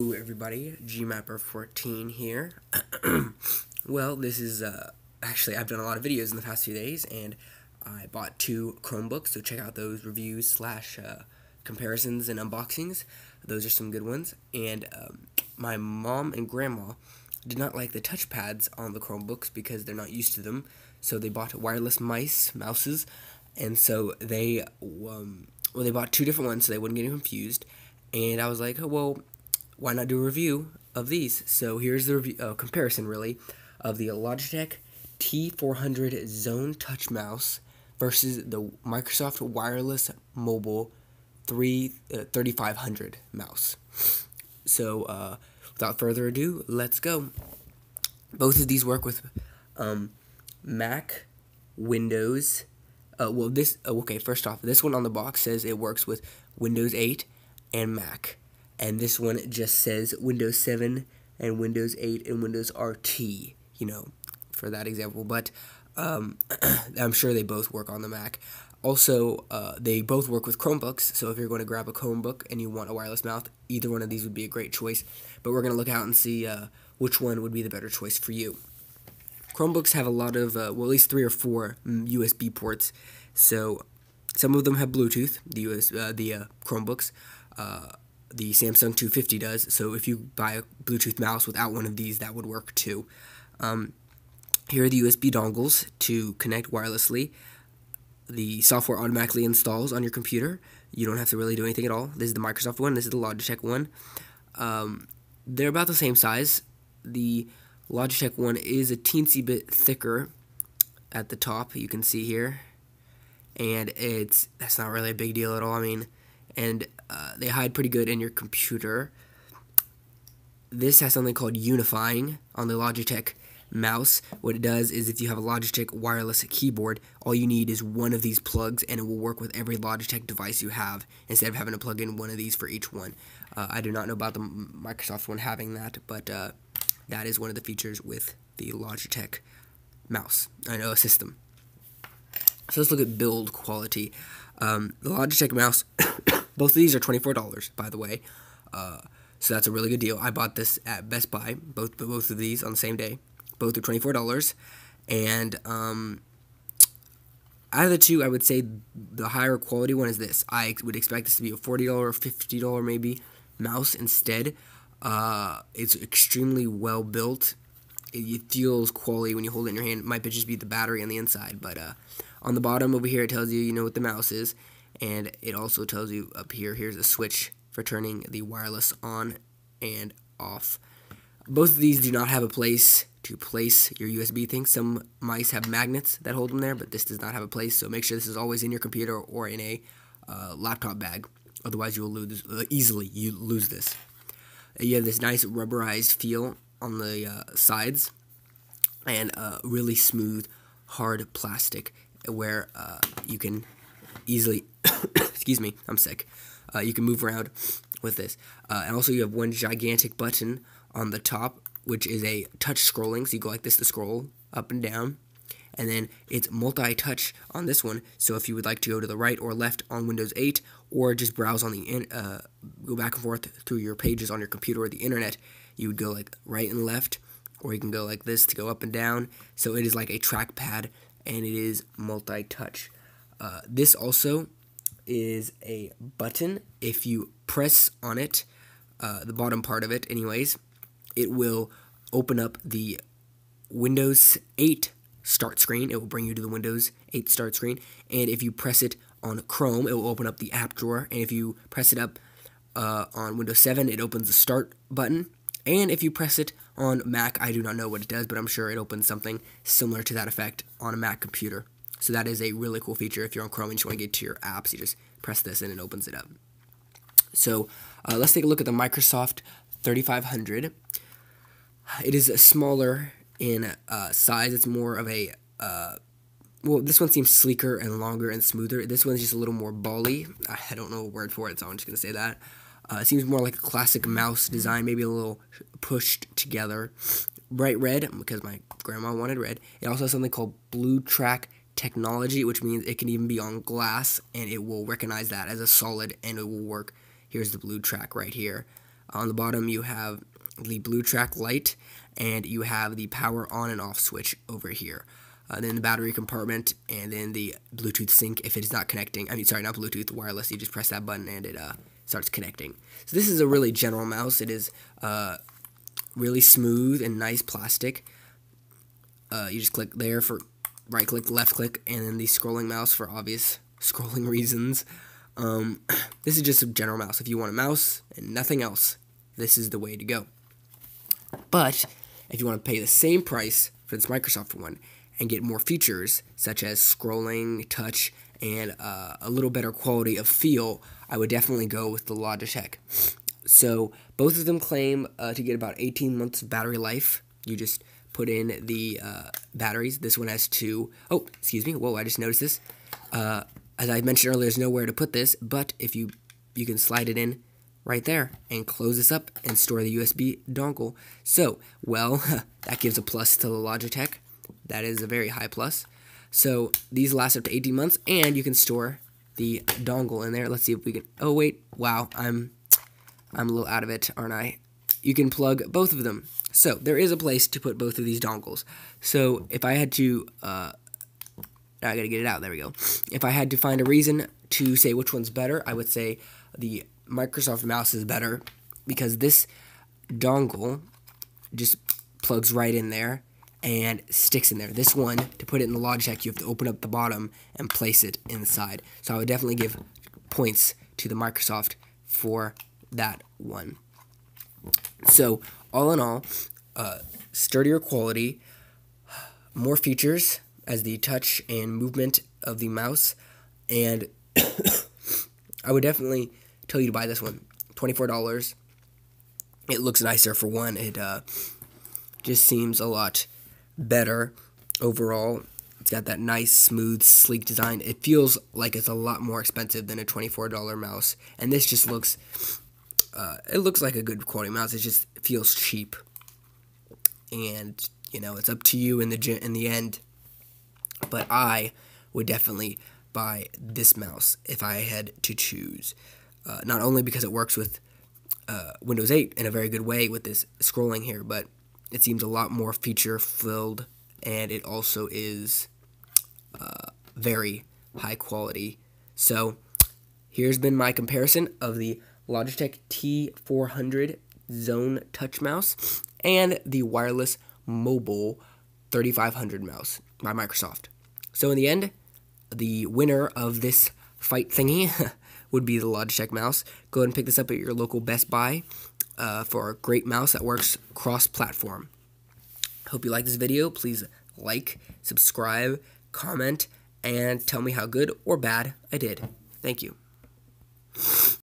Hello everybody, GMapper14 here. Well, this is, actually I've done a lot of videos in the past few days, and I bought 2 Chromebooks, so check out those reviews slash comparisons and unboxings. Those are some good ones, and my mom and grandma did not like the touchpads on the Chromebooks because they're not used to them, so they bought wireless mouses, and so they bought 2 different ones so they wouldn't get confused, and I was like, oh, well, why not do a review of these? So here's the review, comparison really, of the Logitech T400 Zone Touch Mouse versus the Microsoft Wireless Mobile 3500 mouse. So without further ado, let's go. Both of these work with Mac, Windows. Okay, first off, this one on the box says it works with Windows 8 and Mac. And this one just says Windows 7 and Windows 8 and Windows RT, for that example. But I'm sure they both work on the Mac. Also, they both work with Chromebooks, so if you're going to grab a Chromebook and you want a wireless mouse, either one of these would be a great choice. But we're going to look out and see which one would be the better choice for you. Chromebooks have a lot of, at least 3 or 4 USB ports. So some of them have Bluetooth, the Chromebooks. The Samsung 250 does, so if you buy a Bluetooth mouse without one of these, that would work too. Here are the USB dongles to connect wirelessly. The software automatically installs on your computer. You don't have to really do anything at all. This is the Microsoft one, this is the Logitech one. They're about the same size. The Logitech one is a teensy bit thicker at the top, you can see here. And that's not really a big deal at all, and they hide pretty good in your computer. This has something called unifying on the Logitech mouse. What it does is if you have a Logitech wireless keyboard, all you need is one of these plugs and it will work with every Logitech device you have instead of having to plug in one of these for each one. I do not know about the Microsoft one having that, but that is one of the features with the Logitech mouse, system. So let's look at build quality. The Logitech mouse, both of these are $24, by the way, so that's a really good deal. I bought this at Best Buy, both of these on the same day. Both are $24, and out of the two, I would say the higher quality one is this. I would expect this to be a $40 or $50 maybe mouse instead. It's extremely well built. It feels quality when you hold it in your hand. It might just be the battery on the inside, but on the bottom over here it tells you what the mouse is, and it also tells you up here, here's a switch for turning the wireless on and off. Both of these do not have a place to place your USB thing. Some mice have magnets that hold them there, but this does not have a place, so make sure this is always in your computer or in a laptop bag. Otherwise you will lose easily. You lose this. You have this nice rubberized feel on the sides, and really smooth, hard plastic where you can easily, excuse me, I'm sick, you can move around with this. And also you have one gigantic button on the top, which is a touch scrolling, so you go like this to scroll up and down. And then it's multi-touch on this one, so if you would like to go to the right or left on Windows 8, or just browse on the go back and forth through your pages on your computer or the internet, you would go like right and left, or you can go like this to go up and down. So it is like a trackpad, and it is multi-touch. This also is a button. If you press on it, the bottom part of it anyways, it will open up the Windows 8 start screen. It will bring you to the Windows 8 start screen, and if you press it on Chrome, it will open up the app drawer, and if you press it up on Windows 7, it opens the start button, and if you press it on Mac, I do not know what it does, but I'm sure it opens something similar to that effect on a Mac computer. So that is a really cool feature. If you're on Chrome and you want to get to your apps, you just press this and it opens it up. So let's take a look at the Microsoft 3500. It is smaller in size. It's more of a, this one seems sleeker and longer and smoother. This one's just a little more bally. I don't know a word for it, so I'm just going to say that. It seems more like a classic mouse design, maybe a little pushed together. Bright red, because my grandma wanted red. It also has something called Blue Track technology, which means it can even be on glass, and it will recognize that as a solid, and it will work. Here's the blue track right here. On the bottom, you have the blue track light, and you have the power on and off switch over here. Then the battery compartment, and then the Bluetooth sync if it is not connecting. I mean, sorry, not Bluetooth, wireless. You just press that button and it starts connecting. So this is a really general mouse. It is really smooth and nice plastic. You just click there for right click, left click, and then the scrolling mouse for obvious scrolling reasons. This is just a general mouse. If you want a mouse and nothing else, this is the way to go. But if you want to pay the same price for this Microsoft one and get more features such as scrolling, touch, and a little better quality of feel, I would definitely go with the Logitech. So both of them claim to get about 18 months of battery life. You just put in the batteries. This one has 2. Oh, excuse me. Whoa, I just noticed this. As I mentioned earlier, there's nowhere to put this, but if you can slide it in right there and close this up and store the USB dongle. So, well, that gives a plus to the Logitech. That is a very high plus. So these last up to 18 months, and you can store the dongle in there. Let's see if we can. Oh wait, wow, I'm a little out of it, aren't I? You can plug both of them. So there is a place to put both of these dongles. So if I had to, I gotta get it out. There we go. If I had to find a reason to say which one's better, I would say the Microsoft mouse is better because this dongle just plugs right in there and sticks in there. This one, to put it in the Logitech, you have to open up the bottom and place it inside. So I would definitely give points to the Microsoft for that one. So all in all, sturdier quality, more features as the touch and movement of the mouse, and I would definitely tell you to buy this one. $24. It looks nicer for one. It just seems a lot better overall. It's got that nice, smooth, sleek design. It feels like it's a lot more expensive than a $24 mouse, and this just looks it looks like a good quality mouse. It just feels cheap, and you know, it's up to you in the end. But I would definitely buy this mouse if I had to choose. Not only because it works with Windows 8 in a very good way with this scrolling here, but it seems a lot more feature-filled, and it also is very high quality. So here's been my comparison of the Logitech T400 Zone Touch Mouse and the wireless mobile 3500 mouse by Microsoft. So in the end, the winner of this fight thingy would be the Logitech mouse. Go ahead and pick this up at your local Best Buy for a great mouse that works cross-platform. Hope you like this video. Please like, subscribe, comment, and tell me how good or bad I did. Thank you.